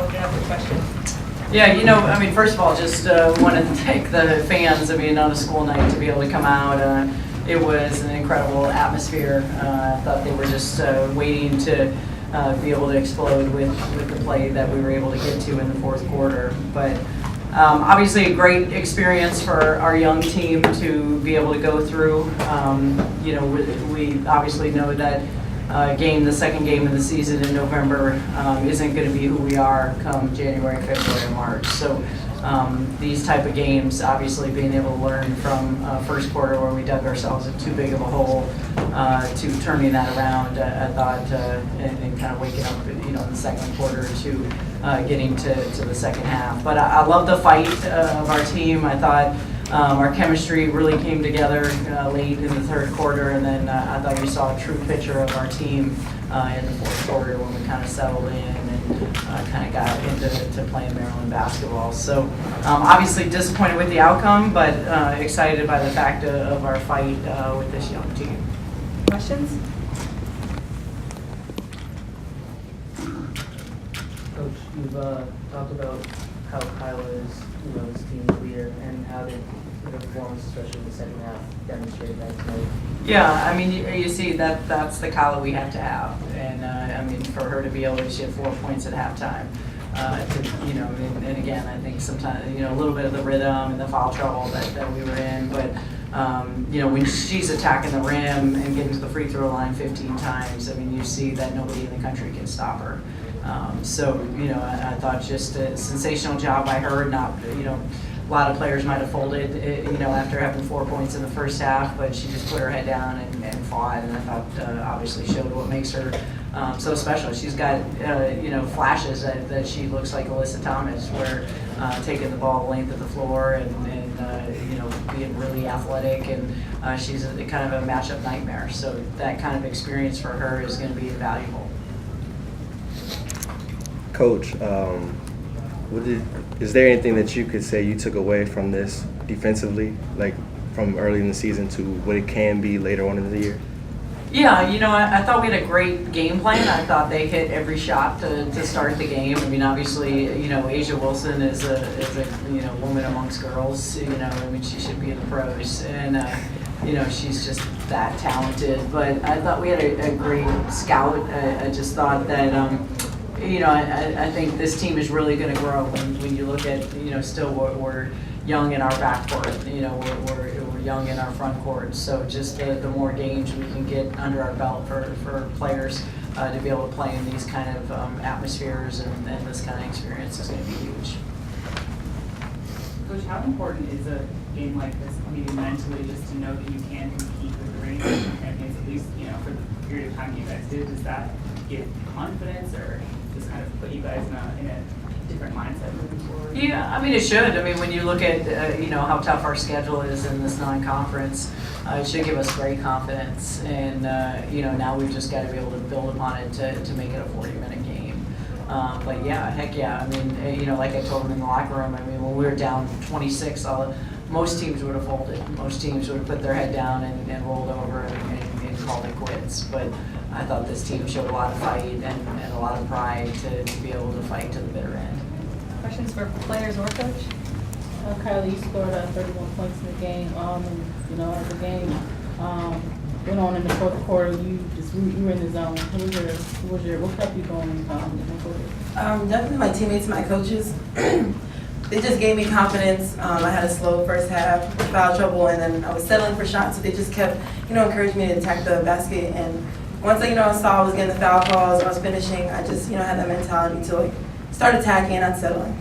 open it up for questions. Yeah, I mean, first of all, just wanted to thank the fans. I mean, on a school night to be able to come out, it was an incredible atmosphere. I thought they were just waiting to be able to explode with the play that we were able to get to in the fourth quarter. But obviously a great experience for our young team to be able to go through. We obviously know that the second game of the season in November isn't going to be who we are come January, February, and March. So these type of games, obviously being able to learn from first quarter where we dug ourselves in too big of a hole to turning that around, I thought, and kind of waking up, in the second quarter to getting to the second half. But I love the fight of our team. I thought our chemistry really came together late in the third quarter, and then I thought you saw a true picture of our team in the fourth quarter when we kind of settled in and kind of got into playing Maryland basketball. So obviously disappointed with the outcome, but excited by the fact of our fight with this young team. Questions? Coach, you've talked about how Kyla is, this team's leader, and how their performance, especially in the second half, demonstrated that tonight. Yeah, I mean, you see that's the Kyla we have to have, and I mean, for her to be able to shoot 4 points at halftime, and again, I think sometimes a little bit of the rhythm and the foul trouble that we were in, but when she's attacking the rim and getting to the free throw line 15 times, I mean, you see that nobody in the country can stop her. I thought just a sensational job by her. Not, a lot of players might have folded, after having 4 points in the first half, but she just put her head down and fought, and I thought obviously showed what makes her so special. She's got, flashes that she looks like Alyssa Thomas, where taking the ball the length of the floor and being really athletic, and she's kind of a matchup nightmare. So that kind of experience for her is going to be invaluable. Coach, is there anything that you could say you took away from this defensively, like from early in the season to what it can be later on in the year? Yeah, I thought we had a great game plan. I thought they hit every shot to start the game. I mean, obviously, Asia Wilson is a woman amongst girls. I mean, she should be in the pros, and she's just that talented. But I thought we had a great scout. I just thought that. I think this team is really going to grow when you look at, still we're young in our backcourt, we're young in our front court. So just the more games we can get under our belt for players to be able to play in these kind of atmospheres and this kind of experience is going to be huge. Coach, how important is a game like this, maybe mentally, just to know that you can compete with the reigning champions, at least, for the period of time you guys did? Does that give confidence or just kind of put you guys in a different mindset moving forward? Yeah, I mean, it should. I mean, when you look at, how tough our schedule is in this non-conference, it should give us great confidence. And, now we've just got to be able to build upon it to make it a 40-minute game. But yeah, heck yeah. I mean, like I told them in the locker room, I mean, when we were down 26, most teams would have folded. Most teams would have put their head down and rolled over and called it quits. But I thought this team showed a lot of fight and a lot of pride to be able to fight to the bitter end. Questions for players or coach? Kyla, you scored 31 points in the game. As the game went on in the fourth quarter, you were in the zone. What kept you going in the quarter? Definitely my teammates, my coaches. They just gave me confidence. I had a slow first half, foul trouble, and then I was settling for shots. So they just kept, encouraging me to attack the basket. And once I saw I was getting the foul calls, I was finishing. I just, had that mentality to start attacking and not settling.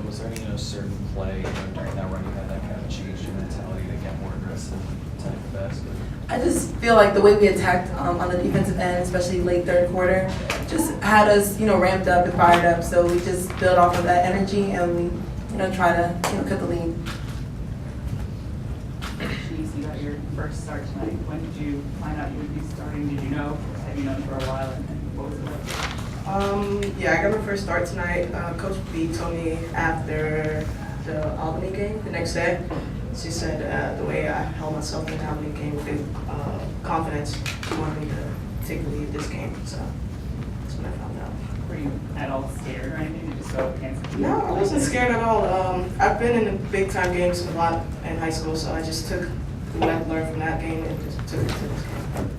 Was there any certain play during that run you had that kind of changed your mentality to get more aggressive, attack the basket? I just feel like the way we attacked on the defensive end, especially late third quarter, just had us, ramped up and fired up. So we just build off of that energy and we, try to, cut the lead. Jeez, you got your first start tonight. When did you find out you would be starting? Did you know? Have you known for a while? And what was it like? I got my first start tonight. Coach B told me after the Albany game, the next day, she said the way I held myself in the Albany game with confidence, she wanted me to take the lead this game. So that's when I found out. Were you at all scared or anything to just go up against? a team No, I like wasn't this? scared at all. I've been in the big time games a lot in high school, so I just took what I learned from that game and just took it to this game.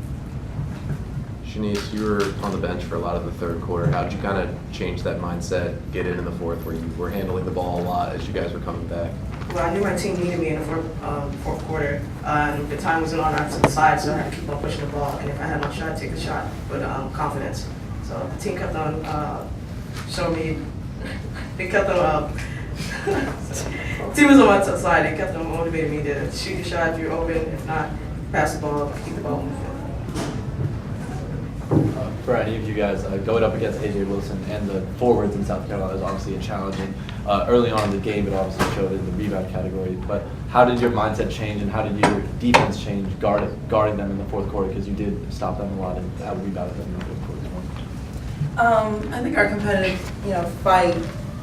Shanice, you were on the bench for a lot of the third quarter. How did you kind of change that mindset, get into the fourth, where you were handling the ball a lot as you guys were coming back? Well, I knew my team needed me in the fourth quarter. And the time wasn't on our side, so I had to keep on pushing the ball. And if I had my shot, take the shot with confidence. So the team kept on showing me. They kept on. Team was on my side. They kept on motivating me to shoot your shot if you're open. If not, pass the ball, keep the ball moving. For any of you guys, going up against A.J. Wilson and the forwards in South Carolina is obviously a challenging. Early on in the game, it obviously showed in the rebound category. But how did your mindset change and how did your defense change guarding them in the fourth quarter? Because you did stop them a lot and out-rebounded them in the fourth quarter. I think our competitive, fight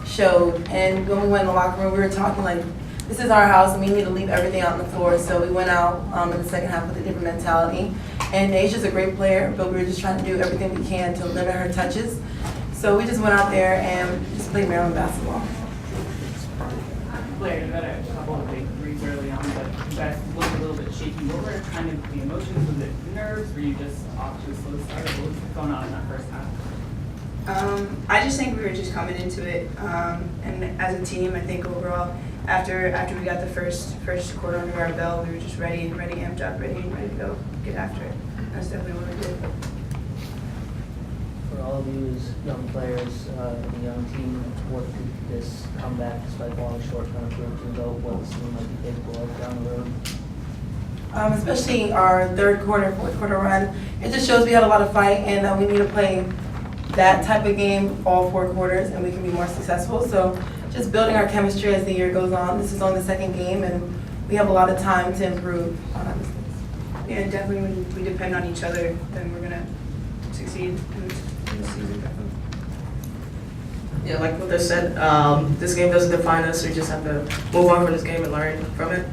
showed, and when we went in the locker room, we were talking like, this is our house and we need to leave everything out on the floor. So we went out in the second half with a different mentality. And Asia's a great player, but we were just trying to do everything we can to limit her touches. So we just went out there and just played Maryland basketball. Blair, you had a couple of big threes early on, but you guys looked a little bit shaky. What were kind of the emotions? Was it nerves? Were you just off to a slow start? What was going on in that first half? I just think we were just coming into it, and as a team, I think overall, after we got the first quarter under our belt, we were just ready, amped up, ready to go get after it. That's definitely what we did. For all of you as young players, and a young team, what did this comeback, despite falling short, kind of prove to go what this team might be capable of down the road? Especially our third quarter, fourth quarter run, it just shows we had a lot of fight, and we need to play that type of game all 4 quarters, and we can be more successful. So just building our chemistry as the year goes on. This is only the second game, and we have a lot of time to improve on our mistakes. Yeah, definitely when we depend on each other, then we're gonna succeed in this season. Yeah, like what they said, this game doesn't define us. We just have to move on from this game and learn from it.